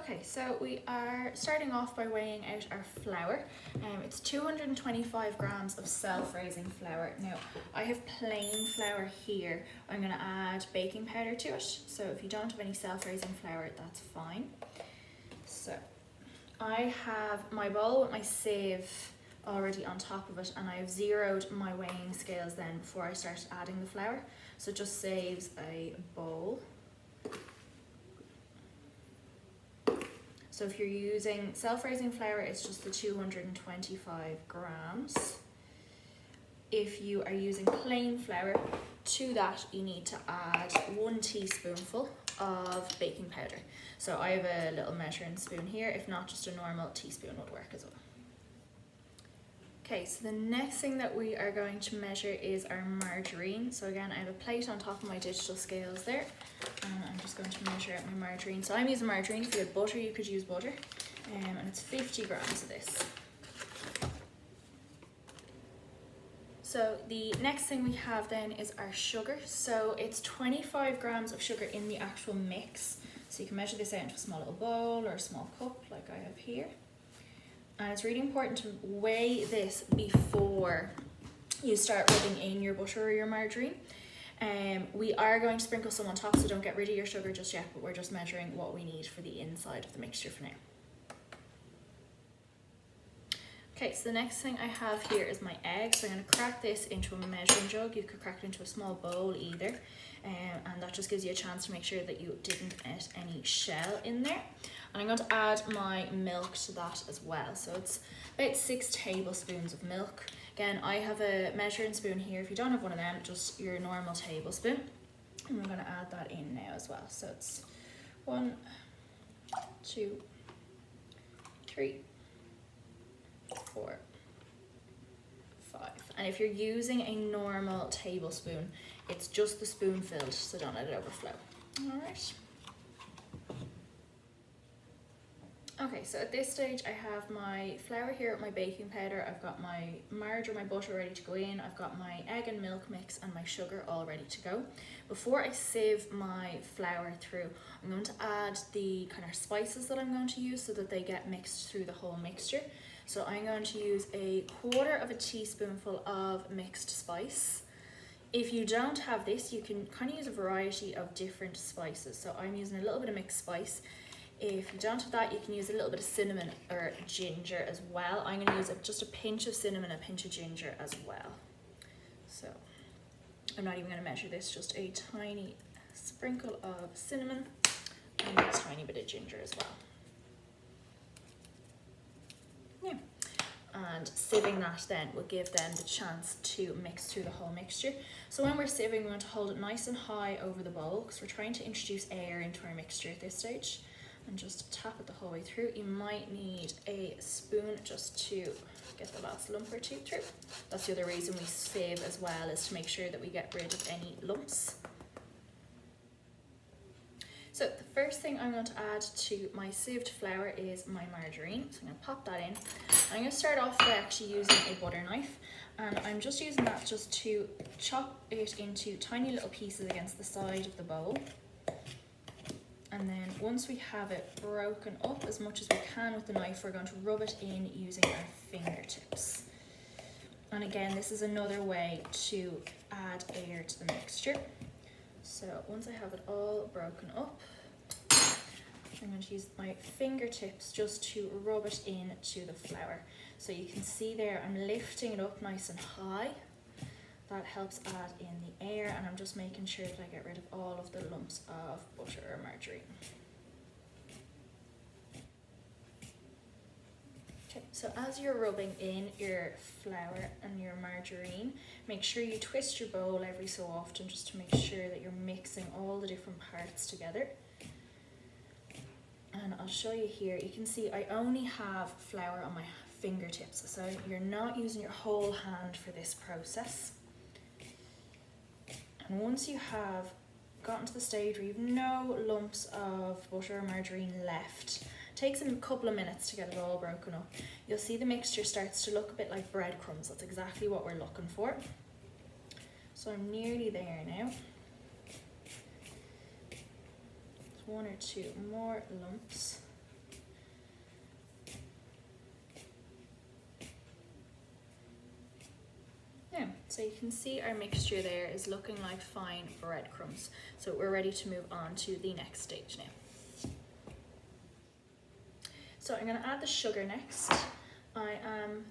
Okay, so we are starting off by weighing out our flour. It's 225 grams of self-raising flour. Now, I have plain flour here. I'm going to add baking powder to it. So if you don't have any self-raising flour, that's fine. So I have my bowl with my sieve already on top of it, and I have zeroed my weighing scales then before I started adding the flour. So it just saves a bowl. So if you're using self-raising flour, it's just the 225 grams. If you are using plain flour, to that you need to add 1 teaspoonful of baking powder. So I have a little measuring spoon here. If not, just a normal teaspoon would work as well. Okay, so the next thing that we are going to measure is our margarine. So again, I have a plate on top of my digital scales there, and I'm just going to measure out my margarine. So I'm using margarine. If you had butter, you could use butter, and it's 50 grams of this. So the next thing we have then is our sugar. So it's 25 grams of sugar in the actual mix. So you can measure this out into a small little bowl or a small cup like I have here. And it's really important to weigh this before you start rubbing in your butter or your margarine. We are going to sprinkle some on top, so don't get rid of your sugar just yet, but we're just measuring what we need for the inside of the mixture for now. Okay, so the next thing I have here is my egg. So I'm going to crack this into a measuring jug. You could crack it into a small bowl either, and that just gives you a chance to make sure that you didn't get any shell in there. And I'm going to add my milk to that as well. So it's about 6 tablespoons of milk. Again, I have a measuring spoon here. If you don't have one of them, just your normal tablespoon. And we're going to add that in now as well. So it's 1, 2, 3, 4, 5. And if you're using a normal tablespoon, it's just the spoon filled, so don't let it overflow. All right. Okay, so at this stage I have my flour here with my baking powder, I've got my margarine or my butter ready to go in, I've got my egg and milk mix and my sugar all ready to go. Before I sieve my flour through, I'm going to add the kind of spices that I'm going to use so that they get mixed through the whole mixture. So I'm going to use a 1/4 teaspoonful of mixed spice. If you don't have this, you can kind of use a variety of different spices. So I'm using a little bit of mixed spice. If you don't have that, you can use a little bit of cinnamon or ginger as well. I'm going to use just a pinch of cinnamon, a pinch of ginger as well. So I'm not even going to measure this, just a tiny sprinkle of cinnamon and a tiny bit of ginger as well. Yeah. And sieving that then will give them the chance to mix through the whole mixture. So when we're sieving, we want to hold it nice and high over the bowl because we're trying to introduce air into our mixture at this stage. And just tap it the whole way through. You might need a spoon just to get the last lump or two through. That's the other reason we sieve as well, is to make sure that we get rid of any lumps. So the first thing I'm going to add to my sieved flour is my margarine. So I'm going to pop that in. I'm going to start off by actually using a butter knife, and I'm just using that just to chop it into tiny little pieces against the side of the bowl. And then once we have it broken up as much as we can with the knife, we're going to rub it in using our fingertips. And again, this is another way to add air to the mixture. So once I have it all broken up, I'm going to use my fingertips just to rub it into the flour. So you can see there, I'm lifting it up nice and high. That helps add in the air, and I'm just making sure that I get rid of all of the lumps of butter or margarine. Okay, so as you're rubbing in your flour and your margarine, make sure you twist your bowl every so often just to make sure that you're mixing all the different parts together. And I'll show you here, you can see I only have flour on my fingertips, so you're not using your whole hand for this process. And once you have gotten to the stage where you've no lumps of butter or margarine left, it takes a couple of minutes to get it all broken up. You'll see the mixture starts to look a bit like breadcrumbs. That's exactly what we're looking for. So I'm nearly there now. There's 1 or 2 more lumps. So you can see our mixture there is looking like fine breadcrumbs. So we're ready to move on to the next stage now. So I'm going to add the sugar next. The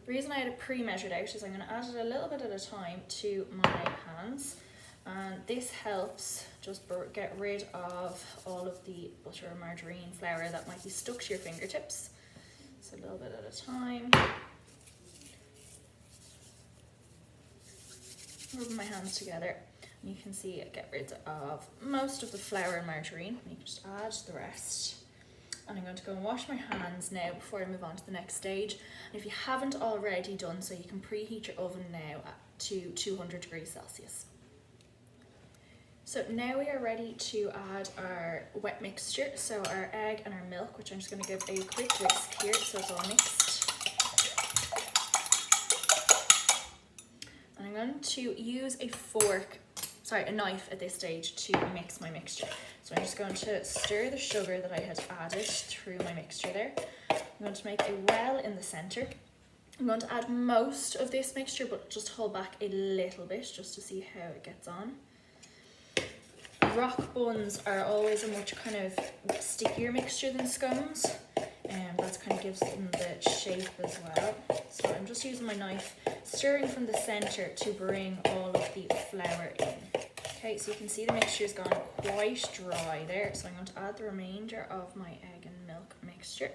reason I had it pre-measured out is I'm going to add it a little bit at a time to my hands. And this helps just get rid of all of the butter or margarine flour that might be stuck to your fingertips. So a little bit at a time. Rubbing my hands together, and you can see it get rid of most of the flour and margarine. You can just add the rest. And I'm going to go and wash my hands now before I move on to the next stage. And if you haven't already done so, you can preheat your oven now to 200 degrees Celsius. So now we are ready to add our wet mixture, so our egg and our milk, which I'm just going to give a quick whisk here so it's all mixed. And I'm going to use a knife at this stage to mix my mixture. So I'm just going to stir the sugar that I had added through my mixture there. I'm going to make a well in the centre. I'm going to add most of this mixture, but just hold back a little bit just to see how it gets on. Rock buns are always a much kind of stickier mixture than scones, and that kind of gives them the shape as well. So I'm just using my knife, stirring from the centre to bring all of the flour in. Okay, so you can see the mixture's gone quite dry there, so I'm going to add the remainder of my egg and milk mixture.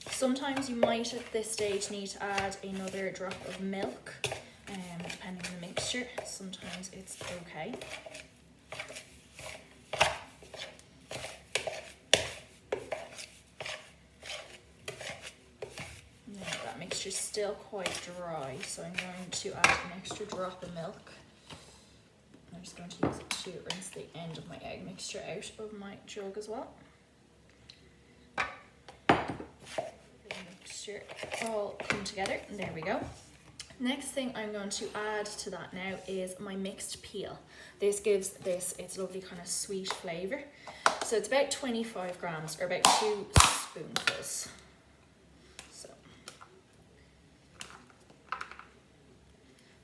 Sometimes you might at this stage need to add another drop of milk, depending on the mixture. Sometimes it's okay. Now that mixture's still quite dry, so I'm going to add an extra drop of milk. I'm just going to use it to rinse the end of my egg mixture out of my jug as well. Mixture all come together, and there we go. Next thing I'm going to add to that now is my mixed peel. This gives this its lovely kind of sweet flavour. So it's about 25 grams or about 2 spoonfuls. So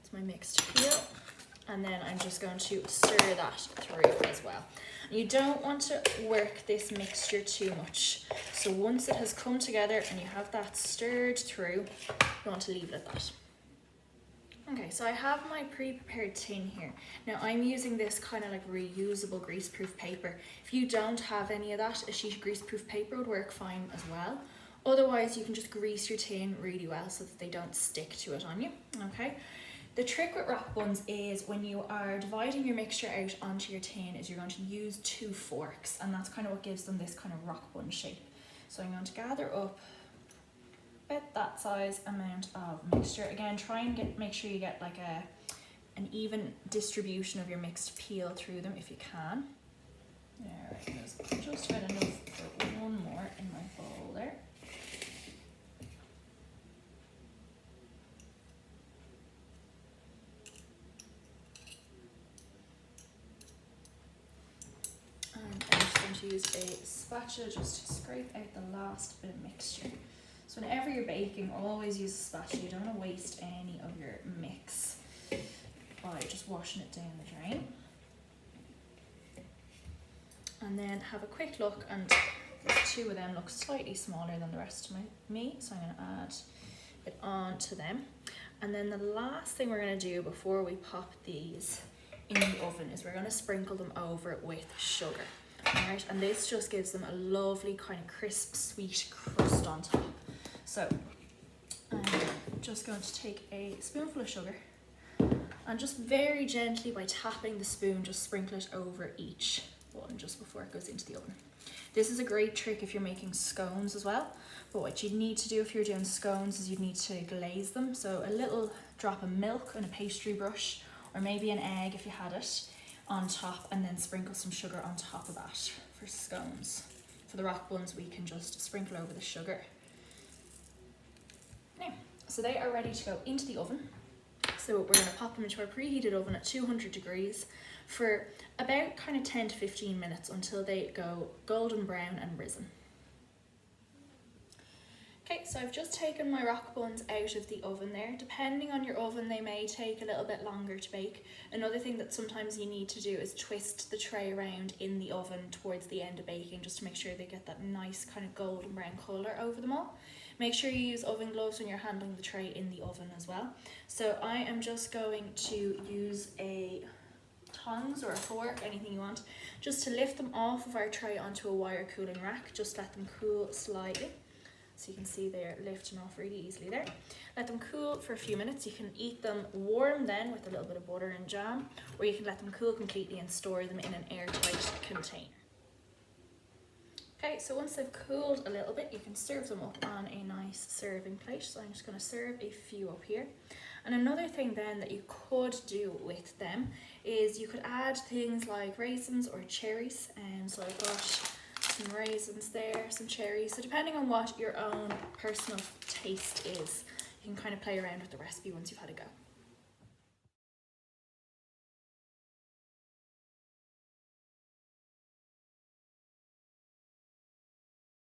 it's my mixed peel, and then I'm just going to stir that through as well. You don't want to work this mixture too much. So once it has come together and you have that stirred through, you want to leave it at that. Okay, so I have my pre-prepared tin here. Now I'm using this kind of like reusable greaseproof paper. If you don't have any of that, a sheet of greaseproof paper would work fine as well. Otherwise, you can just grease your tin really well so that they don't stick to it on you, okay? The trick with rock buns is when you are dividing your mixture out onto your tin is you're going to use 2 forks, and that's kind of what gives them this kind of rock bun shape. So I'm going to gather up about that size amount of mixture. Again, try and make sure you get like an even distribution of your mixed peel through them if you can. Alright, there's just about enough for one more in my bowl there. And I'm just going to use a spatula just to scrape out the last bit of mixture. So whenever you're baking, always use a spatula. You don't want to waste any of your mix by just washing it down the drain. And then have a quick look, and the 2 of them look slightly smaller than the rest of me, so I'm going to add it on to them. And then the last thing we're going to do before we pop these in the oven is we're going to sprinkle them over with sugar. Alright, and this just gives them a lovely kind of crisp, sweet crust on top. So I'm just going to take a spoonful of sugar and just very gently by tapping the spoon, just sprinkle it over each one just before it goes into the oven. This is a great trick if you're making scones as well, but what you need to do if you're doing scones is you need to glaze them. So a little drop of milk and a pastry brush, or maybe an egg if you had it, on top, and then sprinkle some sugar on top of that for scones. For the rock buns, we can just sprinkle over the sugar. Now, so they are ready to go into the oven. So we're going to pop them into our preheated oven at 200 degrees for about kind of 10 to 15 minutes until they go golden brown and risen. Okay, so I've just taken my rock buns out of the oven there. Depending on your oven, they may take a little bit longer to bake. Another thing that sometimes you need to do is twist the tray around in the oven towards the end of baking, just to make sure they get that nice kind of golden brown colour over them all. Make sure you use oven gloves when you're handling the tray in the oven as well. So I am just going to use a tongs or a fork, anything you want, just to lift them off of our tray onto a wire cooling rack. Just let them cool slightly. So you can see they're lifting off really easily there. Let them cool for a few minutes. You can eat them warm then with a little bit of butter and jam, or you can let them cool completely and store them in an airtight container. Okay, so once they've cooled a little bit, you can serve them up on a nice serving plate. So I'm just going to serve a few up here. And another thing then that you could do with them is you could add things like raisins or cherries. And so I've got some raisins there, some cherries. So depending on what your own personal taste is, you can kind of play around with the recipe once you've had a go.